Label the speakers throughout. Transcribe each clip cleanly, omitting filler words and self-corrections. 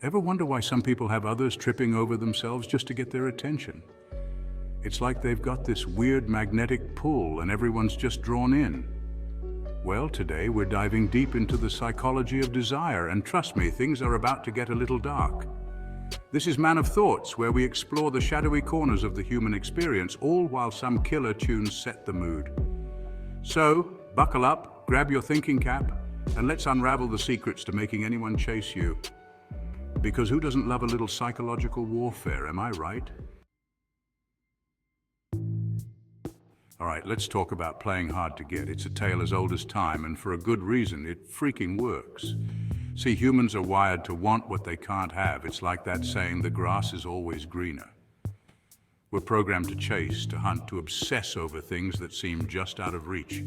Speaker 1: Ever wonder why some people have others tripping over themselves just to get their attention? It's like they've got this weird magnetic pull and everyone's just drawn in. Well, today we're diving deep into the psychology of desire, and trust me, things are about to get a little dark. This is Man of Thoughts, where we explore the shadowy corners of the human experience, all while some killer tunes set the mood. So, buckle up, grab your thinking cap, and let's unravel the secrets to making anyone chase you. Because who doesn't love a little psychological warfare, am I right? All right, let's talk about playing hard to get. It's a tale as old as time, and for a good reason. It freaking works. See, humans are wired to want what they can't have. It's like that saying, the grass is always greener. We're programmed to chase, to hunt, to obsess over things that seem just out of reach.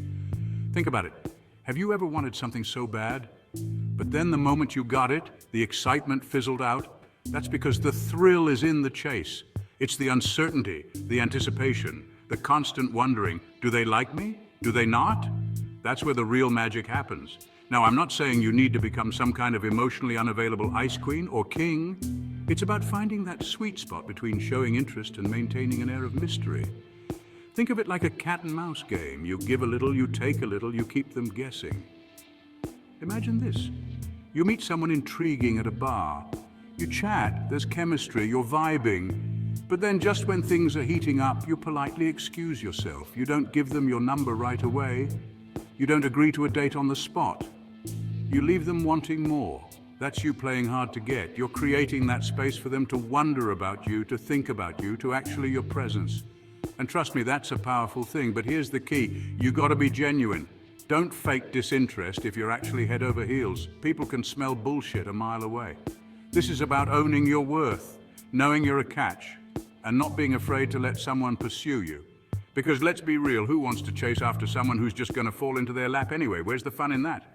Speaker 1: Think about it. Have you ever wanted something so bad, but then the moment you got it, the excitement fizzled out? That's because the thrill is in the chase. It's the uncertainty, the anticipation, the constant wondering, do they like me? Do they not? That's where the real magic happens. Now, I'm not saying you need to become some kind of emotionally unavailable ice queen or king. It's about finding that sweet spot between showing interest and maintaining an air of mystery. Think of it like a cat and mouse game. You give a little, you take a little, you keep them guessing. Imagine this. You meet someone intriguing at a bar. You chat, there's chemistry, you're vibing. But then just when things are heating up, you politely excuse yourself. You don't give them your number right away. You don't agree to a date on the spot. You leave them wanting more. That's you playing hard to get. You're creating that space for them to wonder about you, to think about you, to actually your presence. And trust me, that's a powerful thing. But here's the key. You gotta be genuine. Don't fake disinterest if you're actually head over heels. People can smell bullshit a mile away. This is about owning your worth, knowing you're a catch, and not being afraid to let someone pursue you. Because let's be real, who wants to chase after someone who's just gonna fall into their lap anyway? Where's the fun in that?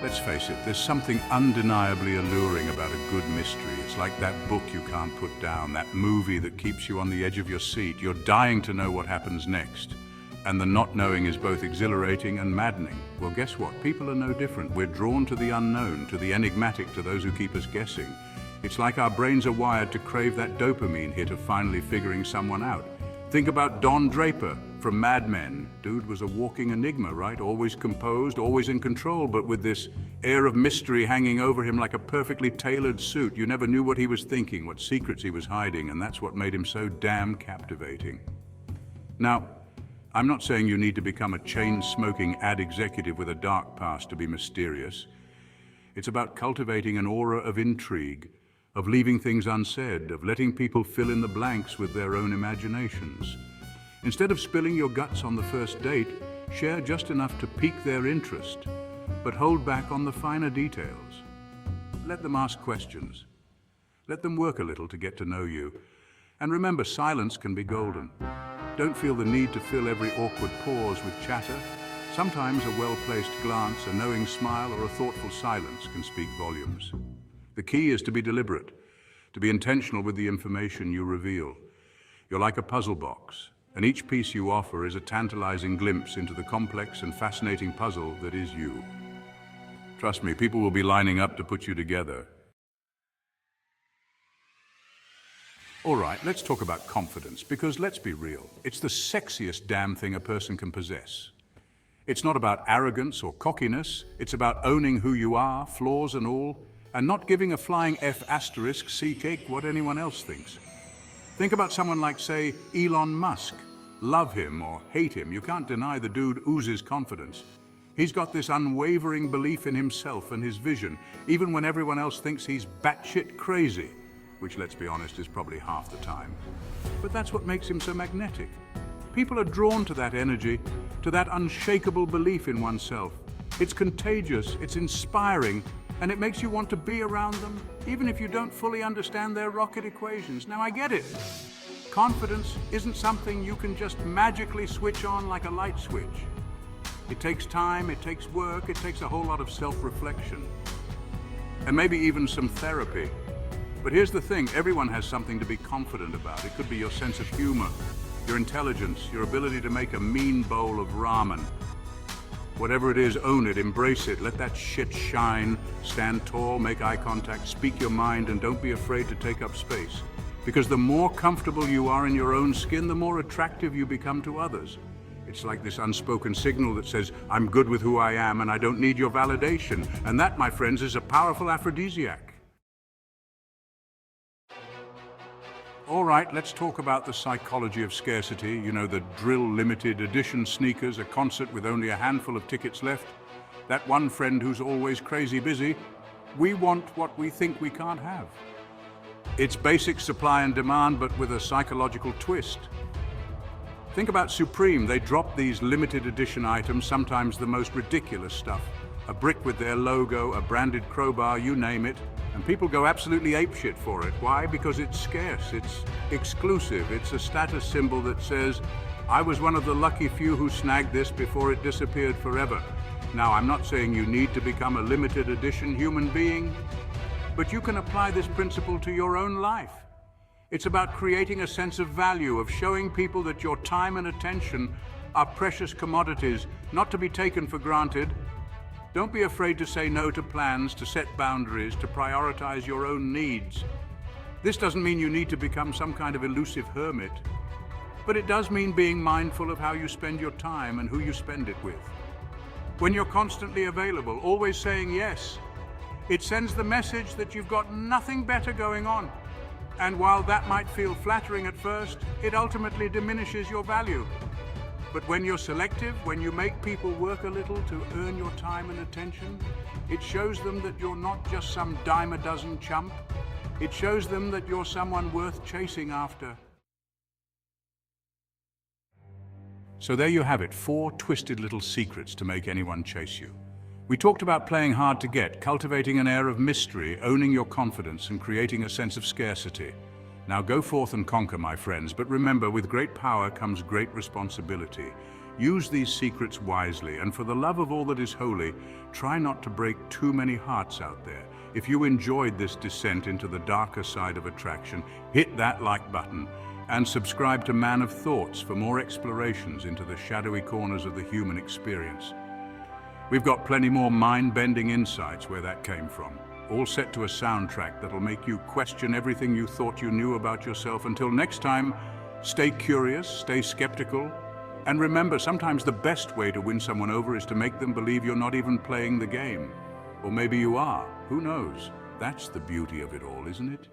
Speaker 1: Let's face it, there's something undeniably alluring about a good mystery. It's like that book you can't put down, that movie that keeps you on the edge of your seat. You're dying to know what happens next. And the not knowing is both exhilarating and maddening. Well, guess what? People are no different. We're drawn to the unknown, to the enigmatic, to those who keep us guessing. It's like our brains are wired to crave that dopamine hit of finally figuring someone out. Think about Don Draper from Mad Men. Dude was a walking enigma, right? Always composed, always in control, but with this air of mystery hanging over him like a perfectly tailored suit. You never knew what he was thinking, what secrets he was hiding, and that's what made him so damn captivating. Now, I'm not saying you need to become a chain-smoking ad executive with a dark past to be mysterious. It's about cultivating an aura of intrigue, of leaving things unsaid, of letting people fill in the blanks with their own imaginations. Instead of spilling your guts on the first date, share just enough to pique their interest, but hold back on the finer details. Let them ask questions. Let them work a little to get to know you. And remember, silence can be golden. Don't feel the need to fill every awkward pause with chatter. Sometimes a well-placed glance, a knowing smile, or a thoughtful silence can speak volumes. The key is to be deliberate, to be intentional with the information you reveal. You're like a puzzle box, and each piece you offer is a tantalizing glimpse into the complex and fascinating puzzle that is you. Trust me, people will be lining up to put you together. All right, let's talk about confidence, because let's be real, it's the sexiest damn thing a person can possess. It's not about arrogance or cockiness, it's about owning who you are, flaws and all, and not giving a flying F*** see cake what anyone else thinks. Think about someone like, say, Elon Musk. Love him or hate him, you can't deny the dude oozes confidence. He's got this unwavering belief in himself and his vision, even when everyone else thinks he's batshit crazy, which, let's be honest, is probably half the time. But that's what makes him so magnetic. People are drawn to that energy, to that unshakable belief in oneself. It's contagious, it's inspiring, and it makes you want to be around them, even if you don't fully understand their rocket equations. Now, I get it. Confidence isn't something you can just magically switch on like a light switch. It takes time, it takes work, it takes a whole lot of self-reflection, and maybe even some therapy. But here's the thing, everyone has something to be confident about. It could be your sense of humor, your intelligence, your ability to make a mean bowl of ramen. Whatever it is, own it, embrace it, let that shit shine, stand tall, make eye contact, speak your mind, and don't be afraid to take up space. Because the more comfortable you are in your own skin, the more attractive you become to others. It's like this unspoken signal that says, I'm good with who I am and I don't need your validation. And that, my friends, is a powerful aphrodisiac. All right, let's talk about the psychology of scarcity. You know, the drill limited edition sneakers, a concert with only a handful of tickets left, that one friend who's always crazy busy. We want what we think we can't have. It's basic supply and demand, but with a psychological twist. Think about Supreme. They drop these limited edition items, sometimes the most ridiculous stuff. A brick with their logo, a branded crowbar, you name it, and people go absolutely apeshit for it. Why? Because it's scarce, it's exclusive, it's a status symbol that says, I was one of the lucky few who snagged this before it disappeared forever. Now, I'm not saying you need to become a limited edition human being, but you can apply this principle to your own life. It's about creating a sense of value, of showing people that your time and attention are precious commodities, not to be taken for granted. Don't be afraid to say no to plans, to set boundaries, to prioritize your own needs. This doesn't mean you need to become some kind of elusive hermit, but it does mean being mindful of how you spend your time and who you spend it with. When you're constantly available, always saying yes, it sends the message that you've got nothing better going on. And while that might feel flattering at first, it ultimately diminishes your value. But when you're selective, when you make people work a little to earn your time and attention, it shows them that you're not just some dime-a-dozen chump. It shows them that you're someone worth chasing after. So there you have it, 4 twisted little secrets to make anyone chase you. We talked about playing hard to get, cultivating an air of mystery, owning your confidence, and creating a sense of scarcity. Now go forth and conquer, my friends, but remember, with great power comes great responsibility. Use these secrets wisely, and for the love of all that is holy, try not to break too many hearts out there. If you enjoyed this descent into the darker side of attraction, hit that like button, and subscribe to Man of Thoughts for more explorations into the shadowy corners of the human experience. We've got plenty more mind-bending insights where that came from, all set to a soundtrack that'll make you question everything you thought you knew about yourself. Until next time, stay curious, stay skeptical, and remember, sometimes the best way to win someone over is to make them believe you're not even playing the game. Or maybe you are, who knows? That's the beauty of it all, isn't it?